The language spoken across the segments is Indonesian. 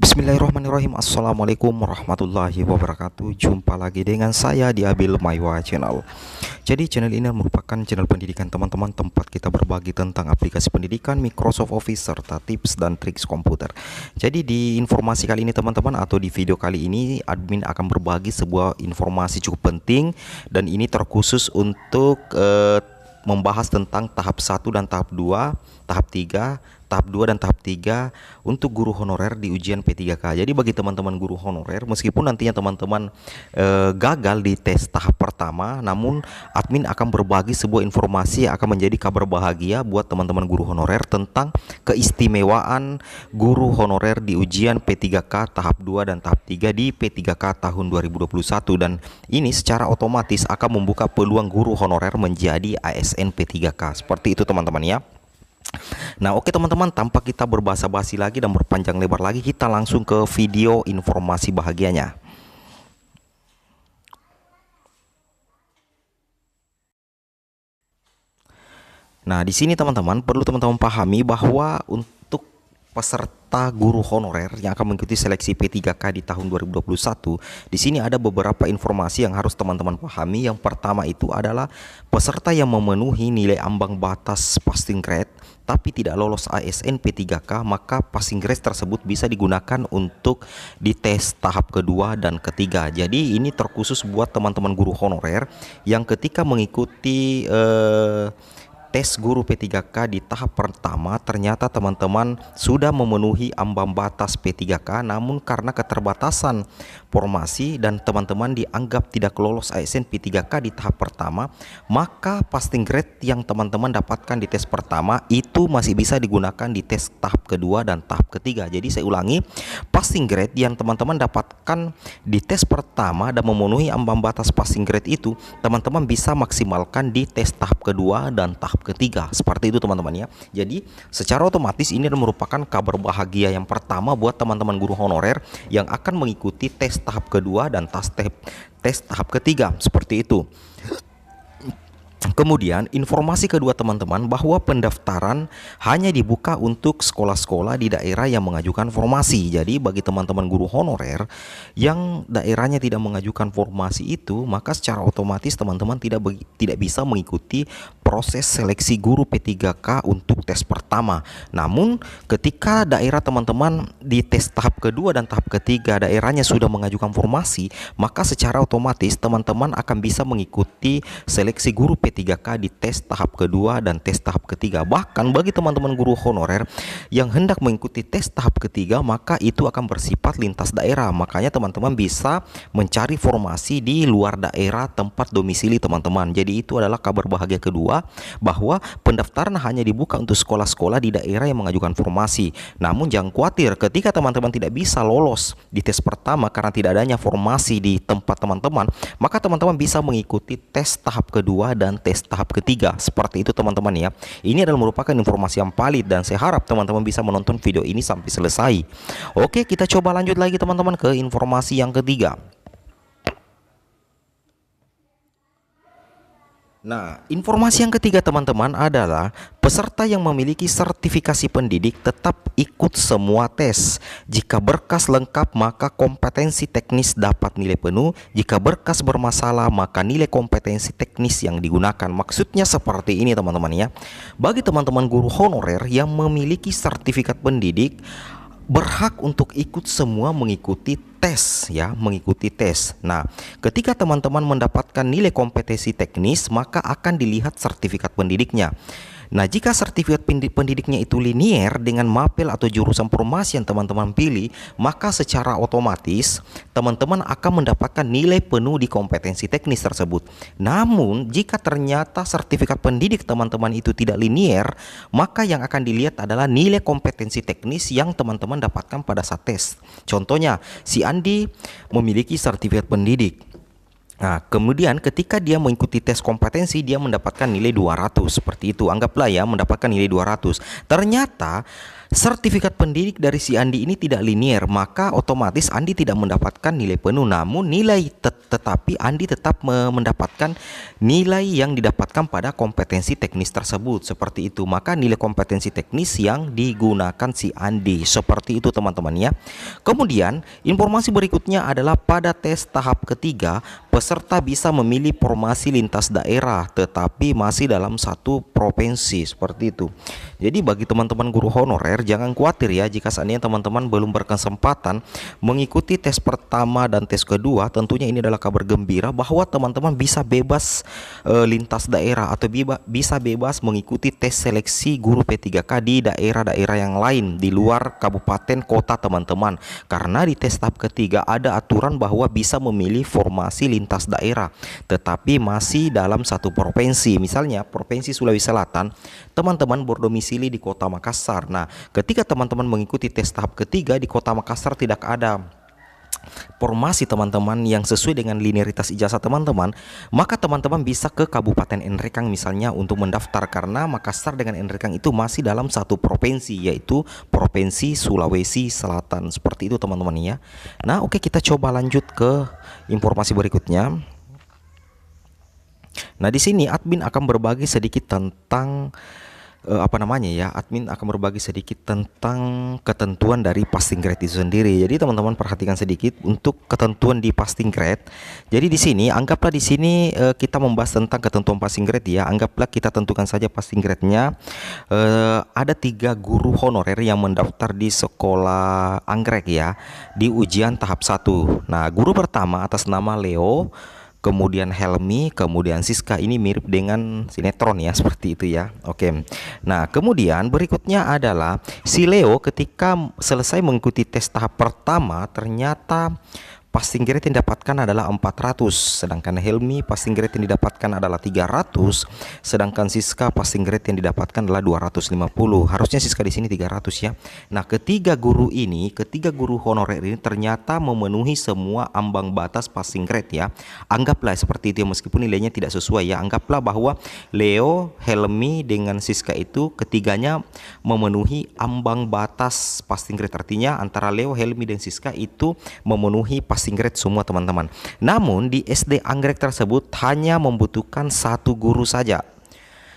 Bismillahirrahmanirrahim. Assalamualaikum warahmatullahi wabarakatuh. Jumpa lagi dengan saya di Abil Maiwa Channel. Jadi channel ini merupakan channel pendidikan teman-teman, tempat kita berbagi tentang aplikasi pendidikan, Microsoft Office, serta tips dan triks komputer. Jadi di informasi kali ini teman-teman, atau di video kali ini, admin akan berbagi sebuah informasi cukup penting, dan ini terkhusus untuk membahas tentang tahap 1 dan tahap 2, tahap 3, tahap 2 dan tahap 3 untuk guru honorer di ujian P3K. Jadi bagi teman-teman guru honorer, meskipun nantinya teman-teman gagal di tes tahap pertama, namun admin akan berbagi sebuah informasi yang akan menjadi kabar bahagia buat teman-teman guru honorer tentang keistimewaan guru honorer di ujian P3K tahap 2 dan tahap 3 di P3K tahun 2021, dan ini secara otomatis akan membuka peluang guru honorer menjadi ASN P3K. Seperti itu teman-teman ya. Nah, oke teman-teman, tanpa kita berbasa-basi lagi dan berpanjang lebar lagi, kita langsung ke video informasi bahagianya. Nah, di sini teman-teman perlu teman-teman pahami bahwa untuk peserta guru honorer yang akan mengikuti seleksi P3K di tahun 2021, di sini ada beberapa informasi yang harus teman-teman pahami. Yang pertama itu adalah peserta yang memenuhi nilai ambang batas passing grade tapi tidak lolos ASN P3K, maka passing grade tersebut bisa digunakan untuk dites tahap kedua dan ketiga. Jadi ini terkhusus buat teman-teman guru honorer yang ketika mengikuti tes guru P3K di tahap pertama ternyata teman-teman sudah memenuhi ambang batas P3K, namun karena keterbatasan formasi dan teman-teman dianggap tidak lolos ASN P3K di tahap pertama, maka passing grade yang teman-teman dapatkan di tes pertama itu masih bisa digunakan di tes tahap kedua dan tahap ketiga. Jadi saya ulangi, passing grade yang teman-teman dapatkan di tes pertama dan memenuhi ambang batas passing grade itu, teman-teman bisa maksimalkan di tes tahap kedua dan tahap ketiga. Seperti itu teman-teman ya. Jadi secara otomatis ini merupakan kabar bahagia yang pertama buat teman-teman guru honorer yang akan mengikuti tes tahap kedua dan tes tahap ketiga. Seperti itu. Kemudian informasi kedua teman-teman, bahwa pendaftaran hanya dibuka untuk sekolah-sekolah di daerah yang mengajukan formasi. Jadi bagi teman-teman guru honorer yang daerahnya tidak mengajukan formasi itu, maka secara otomatis teman-teman tidak bisa mengikuti proses seleksi guru P3K untuk tes pertama. Namun ketika daerah teman-teman di tes tahap kedua dan tahap ketiga daerahnya sudah mengajukan formasi, maka secara otomatis teman-teman akan bisa mengikuti seleksi guru P3K di tes tahap kedua dan tes tahap ketiga. Bahkan bagi teman-teman guru honorer yang hendak mengikuti tes tahap ketiga, maka itu akan bersifat lintas daerah. Makanya teman-teman bisa mencari formasi di luar daerah tempat domisili teman-teman. Jadi itu adalah kabar bahagia kedua, bahwa pendaftaran hanya dibuka untuk sekolah-sekolah di daerah yang mengajukan formasi. Namun jangan khawatir, ketika teman-teman tidak bisa lolos di tes pertama karena tidak adanya formasi di tempat teman-teman, maka teman-teman bisa mengikuti tes tahap kedua dan tes tahap ketiga. Seperti itu teman-teman ya. Ini adalah merupakan informasi yang valid dan saya harap teman-teman bisa menonton video ini sampai selesai. Oke, kita coba lanjut lagi teman-teman ke informasi yang ketiga. Nah, informasi yang ketiga teman-teman adalah peserta yang memiliki sertifikasi pendidik tetap ikut semua tes. Jika berkas lengkap, maka kompetensi teknis dapat nilai penuh. Jika berkas bermasalah, maka nilai kompetensi teknis yang digunakan. Maksudnya seperti ini teman-teman ya. Bagi teman-teman guru honorer yang memiliki sertifikat pendidik, berhak untuk ikut semua mengikuti tes ya, mengikuti tes. Nah, ketika teman-teman mendapatkan nilai kompetensi teknis, maka akan dilihat sertifikat pendidiknya. Nah, jika sertifikat pendidiknya itu linier dengan mapel atau jurusan formasi yang teman-teman pilih, maka secara otomatis teman-teman akan mendapatkan nilai penuh di kompetensi teknis tersebut. Namun, jika ternyata sertifikat pendidik teman-teman itu tidak linier, maka yang akan dilihat adalah nilai kompetensi teknis yang teman-teman dapatkan pada saat tes. Contohnya, si Andi memiliki sertifikat pendidik. Nah, kemudian ketika dia mengikuti tes kompetensi, dia mendapatkan nilai 200. Seperti itu, anggaplah ya, mendapatkan nilai 200. Ternyata sertifikat pendidik dari si Andi ini tidak linier, maka otomatis Andi tidak mendapatkan nilai penuh, namun nilai tetapi Andi tetap mendapatkan nilai yang didapatkan pada kompetensi teknis tersebut, seperti itu. Maka nilai kompetensi teknis yang digunakan si Andi, seperti itu teman-teman ya. Kemudian informasi berikutnya adalah pada tes tahap ketiga peserta bisa memilih formasi lintas daerah tetapi masih dalam satu provinsi, seperti itu. Jadi bagi teman-teman guru honorer jangan khawatir ya jika seandainya teman-teman belum berkesempatan mengikuti tes pertama dan tes kedua. Tentunya ini adalah kabar gembira bahwa teman-teman bisa bebas lintas daerah atau bisa bebas mengikuti tes seleksi guru P3K di daerah-daerah yang lain di luar kabupaten kota teman-teman. Karena di tes tahap ketiga ada aturan bahwa bisa memilih formasi lintas daerah tetapi masih dalam satu provinsi. Misalnya Provinsi Sulawesi Selatan, teman-teman berdomisili di Kota Makassar. Nah, ketika teman-teman mengikuti tes tahap ketiga di Kota Makassar tidak ada formasi teman-teman yang sesuai dengan linearitas ijazah teman-teman, maka teman-teman bisa ke Kabupaten Nrekang misalnya untuk mendaftar, karena Makassar dengan Nrekang itu masih dalam satu provinsi, yaitu Provinsi Sulawesi Selatan. Seperti itu teman-teman ya. Nah, oke, kita coba lanjut ke informasi berikutnya. Nah, di sini admin akan berbagi sedikit tentang admin akan berbagi sedikit tentang ketentuan dari passing grade itu sendiri. Jadi teman-teman perhatikan sedikit untuk ketentuan di passing grade. Jadi di sini anggaplah di sini kita membahas tentang ketentuan passing grade ya. Anggaplah kita tentukan saja passing grade-nya. Ada 3 guru honorer yang mendaftar di sekolah anggrek ya di ujian tahap 1. Nah, guru pertama atas nama Leo, kemudian Helmi, kemudian Siska. Ini mirip dengan sinetron ya, seperti itu ya. Oke. Nah, kemudian berikutnya adalah si Leo ketika selesai mengikuti tes tahap pertama ternyata passing grade yang didapatkan adalah 400, sedangkan Helmi passing grade yang didapatkan adalah 300, sedangkan Siska passing grade yang didapatkan adalah 250. Harusnya Siska di sini 300 ya. Nah, ketiga guru honorer ini ternyata memenuhi semua ambang batas passing grade ya. Anggaplah seperti itu ya, meskipun nilainya tidak sesuai ya. Anggaplah bahwa Leo, Helmi dengan Siska itu ketiganya memenuhi ambang batas passing grade. Artinya antara Leo, Helmi dan Siska itu memenuhi passing grade semua teman-teman. Namun di SD anggrek tersebut hanya membutuhkan 1 guru saja,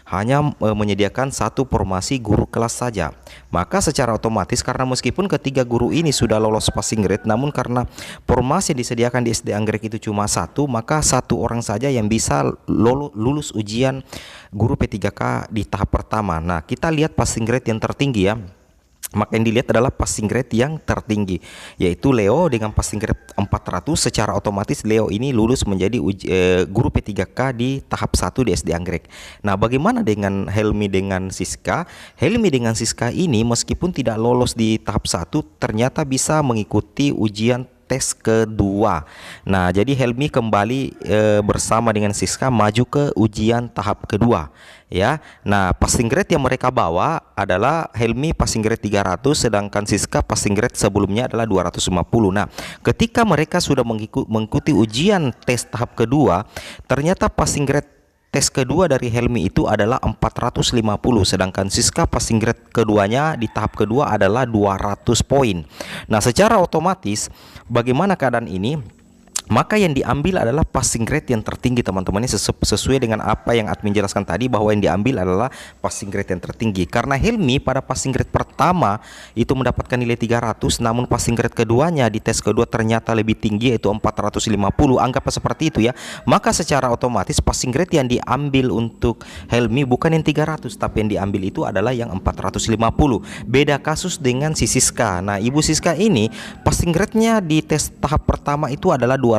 hanya menyediakan 1 formasi guru kelas saja. Maka secara otomatis karena meskipun ketiga guru ini sudah lolos passing grade, namun karena formasi yang disediakan di SD anggrek itu cuma 1, maka 1 orang saja yang bisa lulus ujian guru P3K di tahap pertama. Nah, kita lihat passing grade yang tertinggi ya. Maka yang dilihat adalah passing grade yang tertinggi, yaitu Leo dengan passing grade 400. Secara otomatis Leo ini lulus menjadi guru P3K di tahap 1 di SD anggrek. Nah, bagaimana dengan Helmi dengan Siska? Helmi dengan Siska ini meskipun tidak lolos di tahap 1 ternyata bisa mengikuti ujian tes kedua. Nah, jadi Helmi kembali bersama dengan Siska maju ke ujian tahap kedua ya. Nah, passing grade yang mereka bawa adalah Helmi passing grade 300, sedangkan Siska passing grade sebelumnya adalah 250. Nah, ketika mereka sudah mengikuti ujian tes tahap kedua, ternyata passing grade tes kedua dari Helmi itu adalah 450, sedangkan Siska passing grade keduanya di tahap kedua adalah 200 poin. Nah, secara otomatis bagaimana keadaan ini? Maka yang diambil adalah passing grade yang tertinggi teman-teman. Ini sesuai dengan apa yang admin jelaskan tadi, bahwa yang diambil adalah passing grade yang tertinggi. Karena Helmi pada passing grade pertama itu mendapatkan nilai 300, namun passing grade keduanya di tes kedua ternyata lebih tinggi, yaitu 450. Anggaplah seperti itu ya. Maka secara otomatis passing grade yang diambil untuk Helmi bukan yang 300, tapi yang diambil itu adalah yang 450. Beda kasus dengan si Siska. Nah, Ibu Siska ini passing grade-nya di tes tahap pertama itu adalah 250,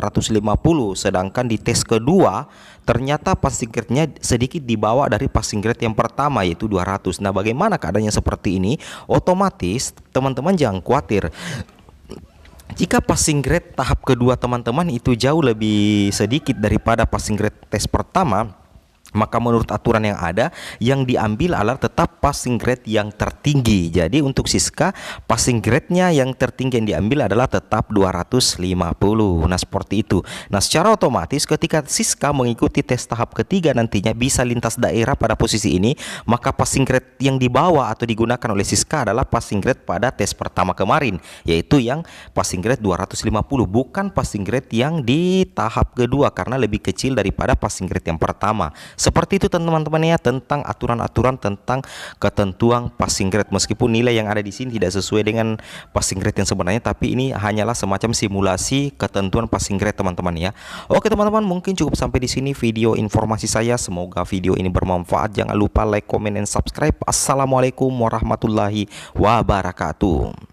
sedangkan di tes kedua ternyata passing grade-nya sedikit di bawah dari passing grade yang pertama, yaitu 200. Nah, bagaimana keadaannya seperti ini? Otomatis teman-teman jangan khawatir. Jika passing grade tahap kedua teman-teman itu jauh lebih sedikit daripada passing grade tes pertama, Maka menurut aturan yang ada, yang diambil adalah tetap passing grade yang tertinggi. Jadi untuk Siska, passing grade-nya yang tertinggi yang diambil adalah tetap 250. Nah seperti itu. Nah secara otomatis ketika Siska mengikuti tes tahap ketiga nantinya bisa lintas daerah pada posisi ini, maka passing grade yang dibawa atau digunakan oleh Siska adalah passing grade pada tes pertama kemarin, yaitu yang passing grade 250, bukan passing grade yang di tahap kedua karena lebih kecil daripada passing grade yang pertama. Seperti itu teman-teman ya, tentang aturan-aturan tentang ketentuan passing grade. Meskipun nilai yang ada di sini tidak sesuai dengan passing grade yang sebenarnya, tapi ini hanyalah semacam simulasi ketentuan passing grade teman-teman ya. Oke teman-teman, mungkin cukup sampai di sini video informasi saya. Semoga video ini bermanfaat. Jangan lupa like, comment, dan subscribe. Assalamualaikum warahmatullahi wabarakatuh.